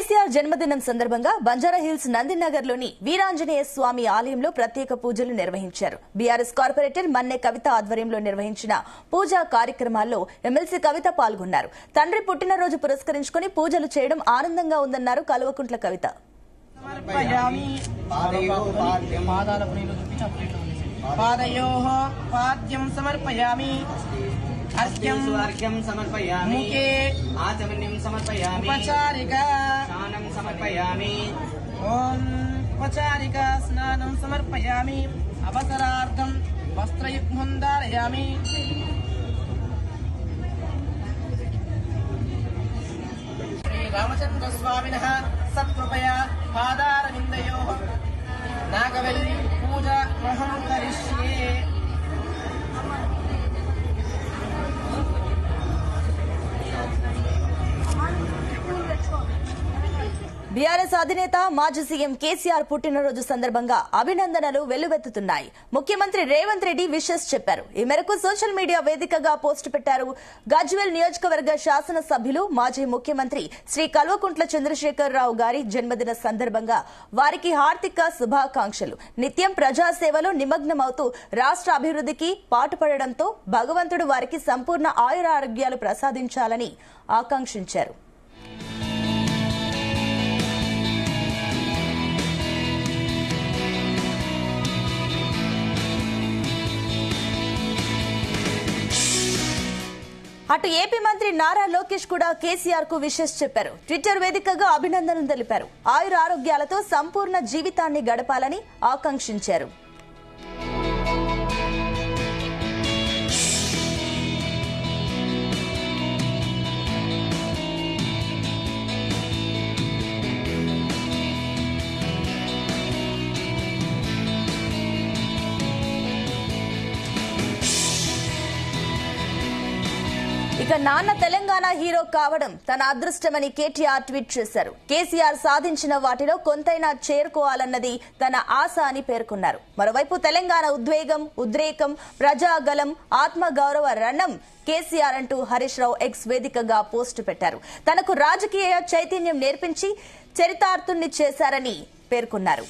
కేసీఆర్ జన్మదినం సందర్భంగా బంజారాహిల్స్ నందినగర్లోని వీరాంజనేయ స్వామి ఆలయంలో ప్రత్యేక పూజలు నిర్వహించారు. బీఆర్ఎస్ కార్పొరేటర్ మన్నే కవిత ఆధ్వర్యంలో నిర్వహించిన పూజా కార్యక్రమాల్లో ఎమ్మెల్సీ కవిత పాల్గొన్నారు. తండ్రి పుట్టినరోజు పురస్కరించుకుని పూజలు చేయడం ఆనందంగా ఉందన్నారు కల్వకుంట్ల కవిత. अर्घ्यं समर्पयामि मुखे आचमनीं समर्पयामि उपचारिका स्नानं समर्पयामि उपचारिका स्नानं समर्पयामि अवसरार्थं वस्त्रयुग्मं धारयामि श्रीरामचन्द्रस्वामिनः सत्कृपया पादारविन्दयोः नागवल्ली पूजा अहं करिष्ये। బీఆర్ఎస్ అధినేత మాజీ సీఎం కేసీఆర్ పుట్టినరోజు సందర్భంగా అభినందనలు వెల్లువెత్తుతున్నాయి. ముఖ్యమంత్రి రేవంత్ రెడ్డి విషెస్ చెప్పారు. ఈ మేరకు సోషల్ మీడియా వేదికగా పోస్టు పెట్టారు. గజ్వేల్ నియోజకవర్గ శాసనసభ్యులు మాజీ ముఖ్యమంత్రి శ్రీ కల్వకుంట్ల చంద్రశేఖరరావు గారి జన్మదిన సందర్భంగా వారికి హార్దిక శుభాకాంక్షలు. నిత్యం ప్రజాసేవలో నిమగ్నమవుతూ రాష్ట్ర అభివృద్ధికి పాటుపడడంతో భగవంతుడు వారికి సంపూర్ణ ఆయురారోగ్యాలు ప్రసాదించాలని ఆకాంక్షించారు. అటు ఏపీ మంత్రి నారా లోకేష్ కూడా కేసీఆర్ కు విషెస్ చెప్పారు. ట్విట్టర్ వేదికగా అభినందనలు తెలిపారు. ఆయుర ఆరోగ్యాలతో సంపూర్ణ జీవితాన్ని గడపాలని ఆకాంక్షించారు. ఇక నాన్న తెలంగాణ హీరో కావడం తన అదృష్టమని కేటీఆర్ ట్వీట్ చేశారు. కేసీఆర్ సాధించిన వాటిలో కొంతైనా చేరుకోవాలన్నది తన ఆశ అని పేర్కొన్నారు. మరోవైపు తెలంగాణ ఉద్రేకం ప్రజాగలం ఆత్మగౌరవ రణం కేసీఆర్ అంటూ హరీష్ రావు ఎక్స్ వేదికగా పోస్టు పెట్టారు. తనకు రాజకీయ చైతన్యం నేర్పించి చరితార్థుణ్ణి చేశారని పేర్కొన్నారు.